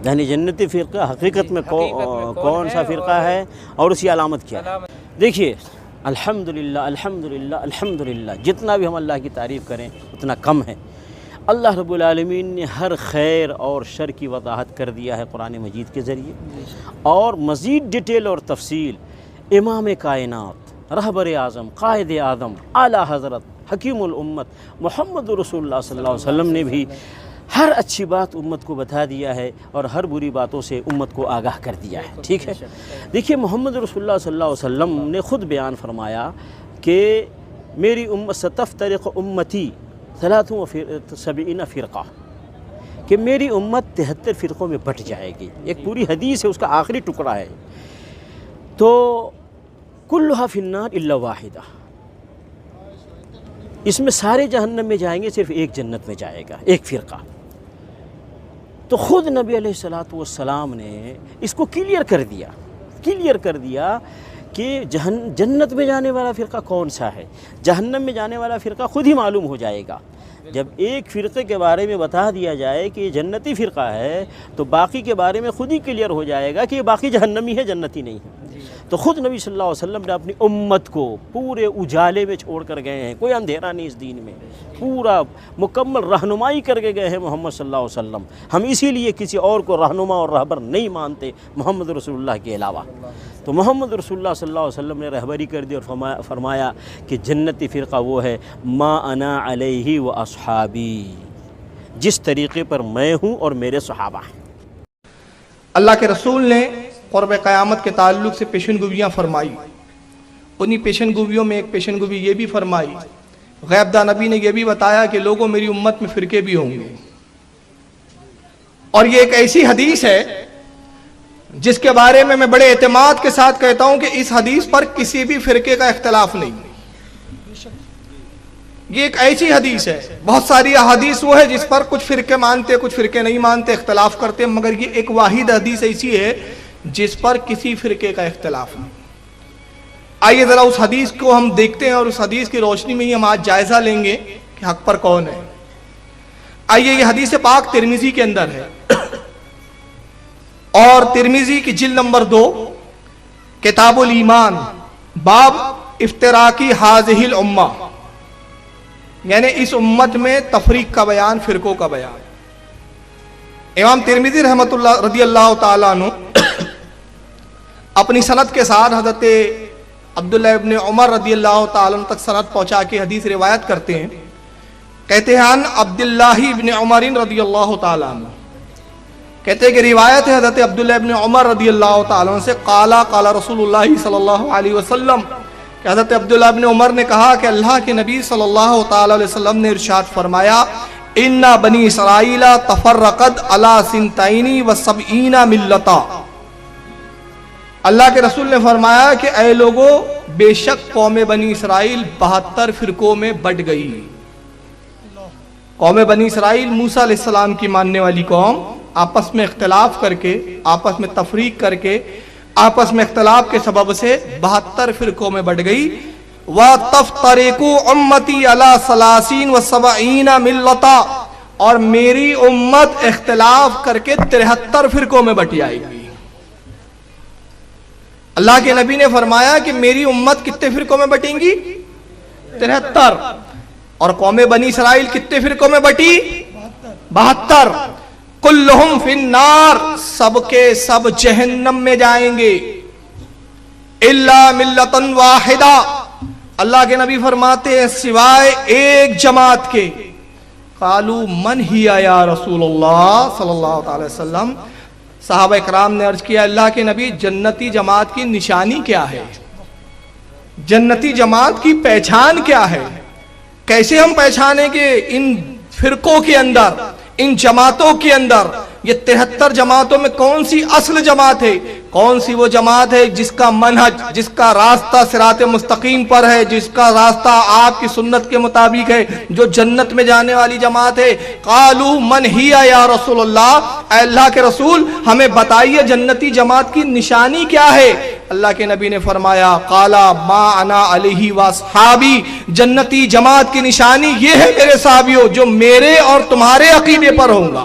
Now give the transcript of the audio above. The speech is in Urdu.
یعنی جنتی فرقہ حقیقت میں کون سا فرقہ ہے اور اس کی علامت کیا ہے؟ دیکھیے الحمدللہ الحمدللہ الحمدللہ، جتنا بھی ہم اللہ کی تعریف کریں اتنا کم ہے۔ اللہ رب العالمین نے ہر خیر اور شر کی وضاحت کر دیا ہے قرآن مجید کے ذریعے، اور مزید ڈیٹیل اور تفصیل امام کائنات، رہبر اعظم، قائد اعظم، اعلیٰ حضرت، حکیم الامت محمد رسول اللہ صلی اللہ علیہ وسلم نے بھی ہر اچھی بات امت کو بتا دیا ہے اور ہر بری باتوں سے امت کو آگاہ کر دیا ہے، ٹھیک ہے۔ دیکھیے محمد رسول اللہ صلی اللہ علیہ وسلم نے خود بیان فرمایا کہ میری امت ستفترق امتی 73 فرقہ، کہ میری امت 73 فرقوں میں بٹ جائے گی۔ ایک پوری حدیث ہے، اس کا آخری ٹکڑا ہے، تو کلھا فی النار الا واحدہ، اس میں سارے جہنم میں جائیں گے، صرف ایک جنت میں جائے گا، ایک فرقہ۔ تو خود نبی علیہ السلام نے اس کو کلیئر کر دیا کہ جنت میں جانے والا فرقہ کون سا ہے، جہنم میں جانے والا فرقہ خود ہی معلوم ہو جائے گا۔ جب ایک فرقے کے بارے میں بتا دیا جائے کہ یہ جنتی فرقہ ہے تو باقی کے بارے میں خود ہی کلیئر ہو جائے گا کہ یہ باقی جہنمی ہے، جنتی نہیں ہے۔ تو خود نبی صلی اللہ علیہ وسلم نے اپنی امت کو پورے اجالے میں چھوڑ کر گئے ہیں، کوئی اندھیرا نہیں اس دین میں، پورا مکمل رہنمائی کر کے گئے ہیں محمد صلی اللہ علیہ وسلم۔ ہم اسی لیے کسی اور کو رہنما اور رہبر نہیں مانتے محمد رسول اللہ کے علاوہ۔ تو محمد رسول اللہ صلی اللہ علیہ وسلم نے رہبری کر دی اور فرمایا کہ جنتی فرقہ وہ ہے ما انا علیہ و اصحابی، جس طریقے پر میں ہوں اور میرے صحابہ ہیں۔ اللہ کے رسول نے قرب قیامت کے تعلق سے پیشن گوئیاں فرمائی، انہی پیشن گوئیوں میں ایک پیشن گوئی یہ بھی فرمائی، غیب داں نبی نے یہ بھی بتایا کہ لوگوں میری امت میں فرقے بھی ہوں گے، اور یہ ایک ایسی حدیث ہے جس کے بارے میں بڑے اعتماد کے ساتھ کہتا ہوں کہ اس حدیث پر کسی بھی فرقے کا اختلاف نہیں۔ یہ ایک ایسی حدیث ہے، بہت ساری احادیث وہ ہے جس پر کچھ فرقے مانتے کچھ فرقے نہیں مانتے، اختلاف کرتے، مگر یہ ایک واحد حدیث ایسی ہے جس پر کسی فرقے کا اختلاف نہیں۔ آئیے ذرا اس حدیث کو ہم دیکھتے ہیں اور اس حدیث کی روشنی میں ہی ہم آج جائزہ لیں گے کہ حق پر کون ہے۔ آئیے یہ حدیث پاک ترمذی کے اندر ہے، اور ترمذی کی جلد نمبر 2 کتاب الایمان باب افتراقی حاذہ الامہ، یعنی اس امت میں تفریق کا بیان، فرقوں کا بیان۔ امام ترمذی رحمۃ اللہ رضی اللہ تعالیٰ عنہ اپنی سند کے ساتھ حضرت عبداللہ ابن عمر رضی اللہ تعالیٰ عنہ تک سند پہنچا کے حدیث روایت کرتے ہیں، کہتے ہیں عن عبداللہ ابن عمر رضی اللہ تعالیٰ عنہ، کہتے ہیں کہ روایت ہے حضرت عبداللہ ابن عمر رضی اللہ تعالیٰ عنہ سے، قال رسول اللہ صلی اللہ علیہ وسلم، کہ حضرت عبداللہ ابن عمر نے کہا کہ اللہ کے نبی صلی اللہ تعالیٰ علیہ وسلم نے ارشاد فرمایا، ان بنی اسرائیل تفرقت علی 72 ملتا، اللہ کے رسول نے فرمایا کہ اے لوگو، بے شک قوم بنی اسرائیل 72 فرقوں میں بٹ گئی۔ قوم بنی اسرائیل موسیٰ علیہ السلام کی ماننے والی قوم، آپس میں اختلاف کر کے، آپس میں تفریق کر کے، آپس میں اختلاف کے سبب سے 72 فرقوں میں بٹ گئی۔ وَتَفْتَرِقُ أُمَّتِي عَلَى 73 مِلَّةً، اور میری امت اختلاف کر کے 73 فرقوں میں بٹ جائے گی۔ اللہ کے نبی نے فرمایا کہ میری امت کتنے فرقوں میں بٹیں گی؟ 73۔ اور قوم بنی اسرائیل کتنے فرقوں میں بٹی؟ 72۔ کلہم فی النار، سب کے سب جہنم میں جائیں گے، الا ملۃ واحدہ، اللہ کے نبی فرماتے ہیں سوائے ایک جماعت کے۔ قالوا من ہی یا رسول اللہ صلی اللہ علیہ وسلم، صحابہ اکرام نے عرض کیا اللہ کے نبی جنتی جماعت کی نشانی کیا ہے، جنتی جماعت کی پہچان کیا ہے، کیسے ہم پہچانیں کہ ان فرقوں کے اندر، ان جماعتوں کے اندر، یہ 73 جماعتوں میں کون سی اصل جماعت ہے، کون سی وہ جماعت ہے جس کا منہج، جس کا راستہ صراط مستقیم پر ہے، جس کا راستہ آپ کی سنت کے مطابق ہے، جو جنت میں جانے والی جماعت ہے۔ قالوا من ہی یا رسول اللہ، اے اللہ کے رسول ہمیں بتائیے جنتی جماعت کی نشانی کیا ہے۔ اللہ کے نبی نے فرمایا قالا ما انا علیہ واصحابی، جنتی جماعت کی نشانی یہ ہے میرے صحابیوں جو میرے اور تمہارے عقیدے پر ہوں گا،